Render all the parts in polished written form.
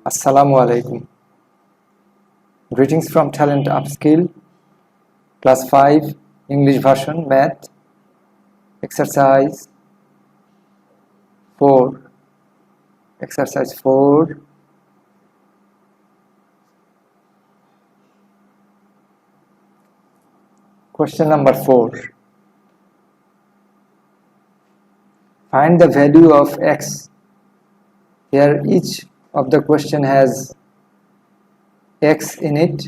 Assalamu alaikum. Greetings from Talent Upskill, Class 5, English version, Math, Exercise 4. Exercise 4. Question number 4. Find the value of x. Here each of the question has x in it,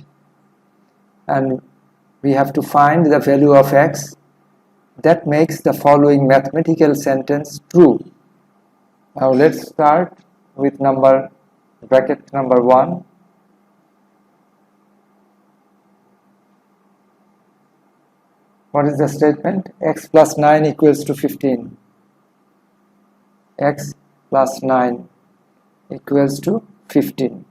and we have to find the value of x that makes the following mathematical sentence true. Now let's start with bracket number 1. What is the statement? X plus 9 equals to 15. X plus 9 equals to 15.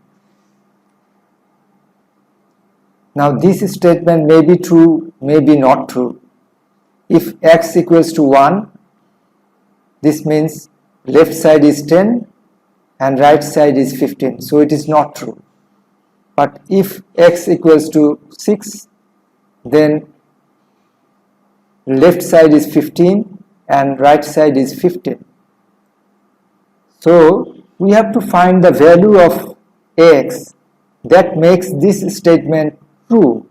Now this statement may be true, may be not true. If x equals to 1, this means left side is 10 and right side is 15, so it is not true. But if x equals to 6, then left side is 15 and right side is 15. So we have to find the value of x that makes this statement true.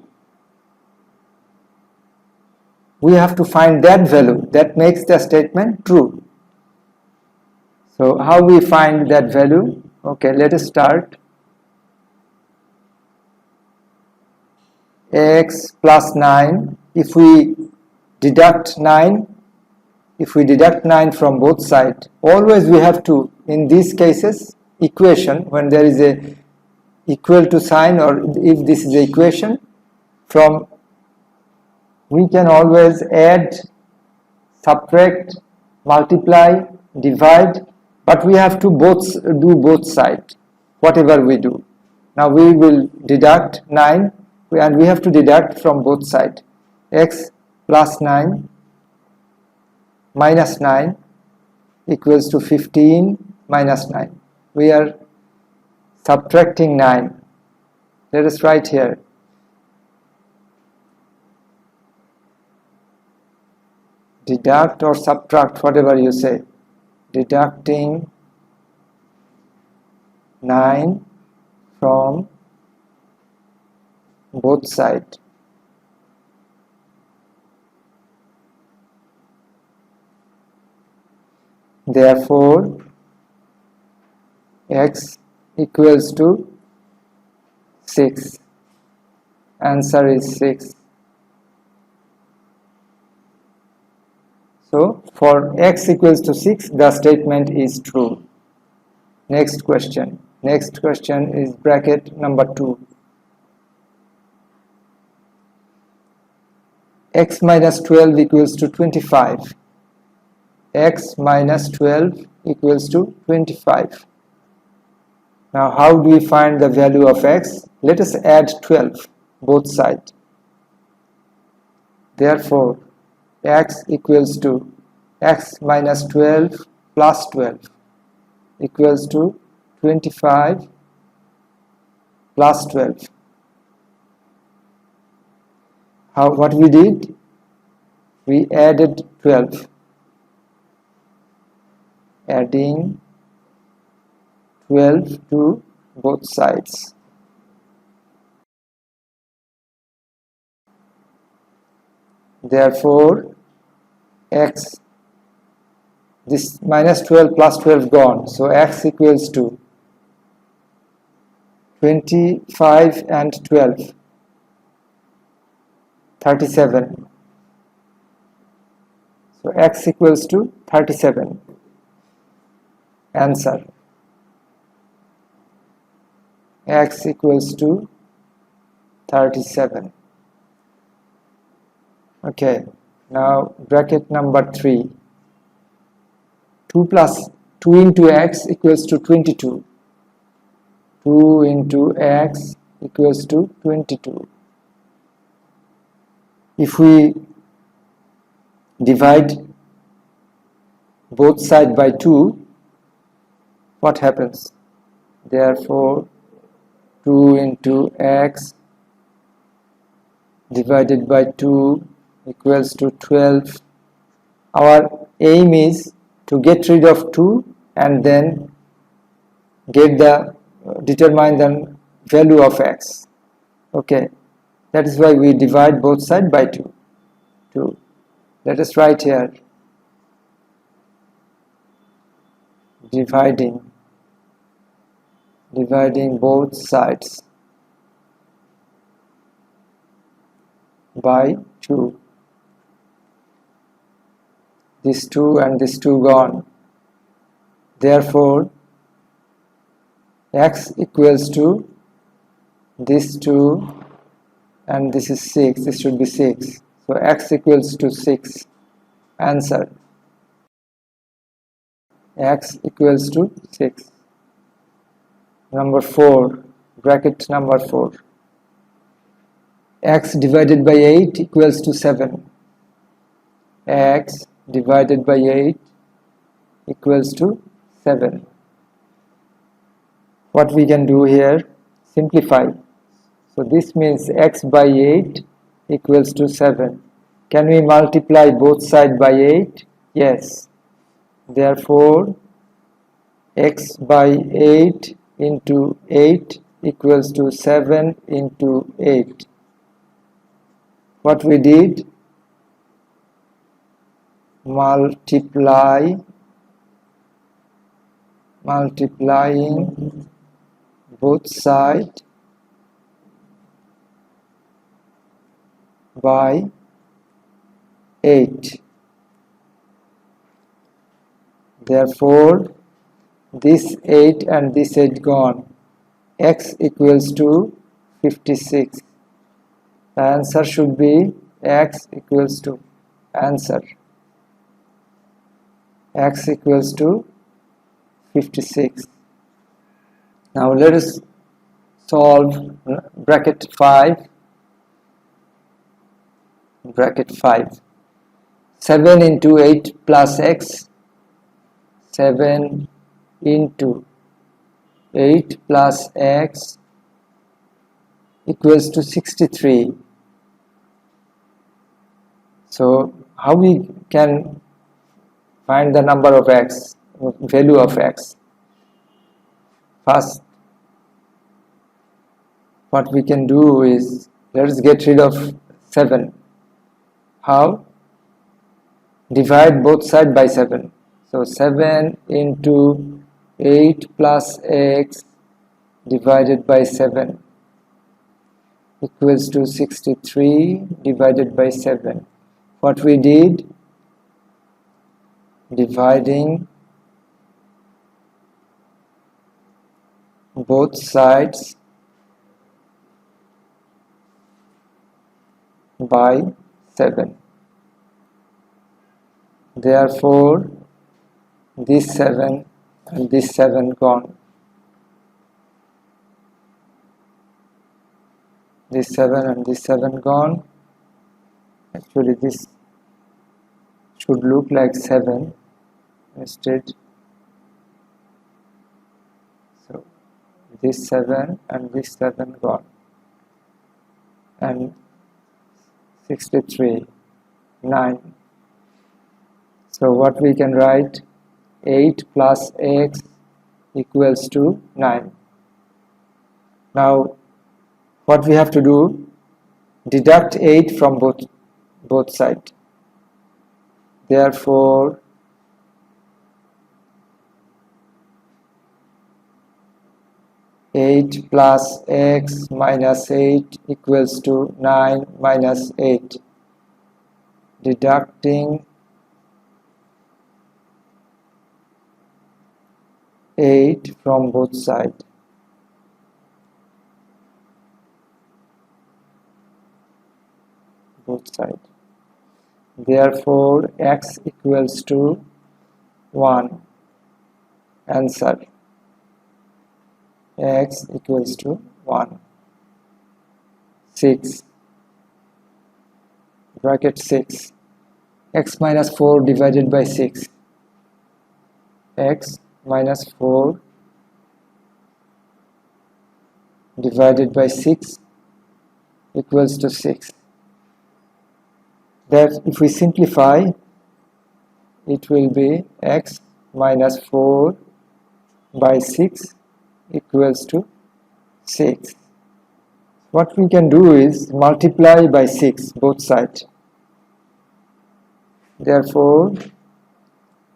We have to find that value that makes the statement true. So how we find that value? Okay, let us start. X plus 9, if we deduct 9 from both sides, always we have to, in these cases, equation, when there is a equal to sign, or if this is the equation, we can always add, subtract, multiply, divide, but we have to do both sides, whatever we do. Now we will deduct 9, and we have to deduct from both sides. X plus 9 minus 9 equals to 15 minus 9. We are subtracting 9. Let us write here. Deduct or subtract, whatever you say. Deducting 9 from both sides. Therefore, x equals to 6. Answer is 6. So, for x equals to 6, the statement is true. Next question. Next question is bracket number 2. X minus 12 equals to 25. X minus 12 equals to 25. Now how do we find the value of x? Let us add 12 both sides. Therefore x equals to x minus 12 plus 12 equals to 25 plus 12. What we did? We added 12. Adding 12 to both sides. Therefore, x, this minus 12 plus 12 gone, so x equals to 25 and 12, 37. So x equals to 37. Answer. X equals to 37. Okay, now bracket number 3. 2 into x equals to 22. 2 into x equals to 22. If we divide both sides by 2, what happens? Therefore 2 into x divided by 2 equals to 12. Our aim is to get rid of 2 and then determine the value of x. Okay, that is why we divide both sides by 2. Let us write here, dividing both sides by 2. This 2 and this 2 gone. Therefore x equals to this 2 and this is 6. This should be 6. So x equals to 6. Answer. X equals to 6. Number 4. Bracket number 4. X divided by 8 equals to 7. X divided by 8 equals to 7. What we can do here? Simplify. So this means x by 8 equals to 7. Can we multiply both sides by 8? Yes. Therefore, x by 8 into 8 equals to 7 into 8. What we did? Multiplying both sides by 8. Therefore, this 8 and this 8 gone. X equals to 56. The answer should be x equals to answer. X equals to 56. Now let us solve bracket 5. Bracket 5. 7 into 8 plus x. 7 into 8 plus x equals to 63. So how we can find the number of x, value of x? First, what we can do is, let us get rid of 7. How? Divide both sides by 7. So 7 into 8 plus x divided by 7 equals to 63 divided by 7. What we did? Dividing both sides by 7. Therefore, this 7 and this 7 gone. This 7 and this 7 gone. Actually, this should look like 7 instead. So, this 7 and this 7 gone. And 63, 9. So what we can write? 8 plus x equals to 9. Now what we have to do? Deduct 8 from both sides. Therefore eight plus x minus 8 equals to 9 minus 8. Deducting 8 from both sides. Therefore, x equals to 1. Answer. X equals to 1. 6. Bracket 6. X minus 4 divided by 6. X minus 4 divided by 6 equals to 6. That if we simplify, it will be x minus 4 by 6 equals to 6. What we can do is multiply by 6 both sides. Therefore,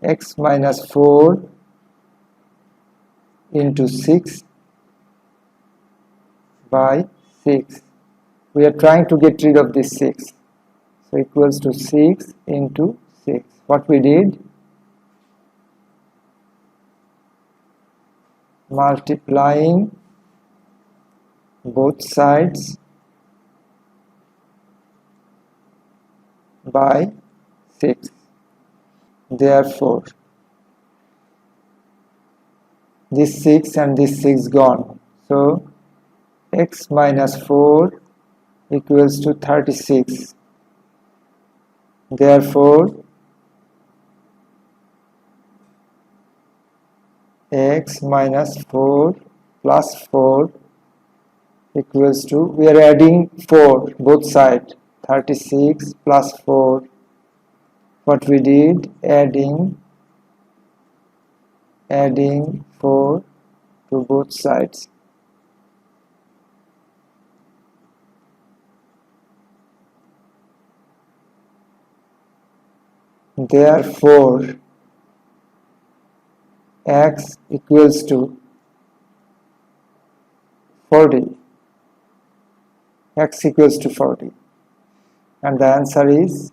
x minus 4 into 6 by 6. We are trying to get rid of this 6. So equals to 6 into 6. What we did? Multiplying both sides by 6. Therefore, this 6 and this 6 gone. So x minus 4 equals to 36. Therefore, x minus 4 plus 4 equals to, we are adding 4 both sides, 36 plus 4. What we did, adding 4 to both sides. Therefore, x equals to 40. X equals to 40. And the answer is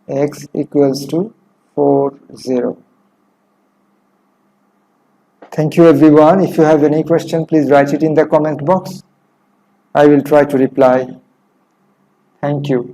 x equals to 40. Thank you everyone. If you have any question, please write it in the comment box. I will try to reply. Thank you.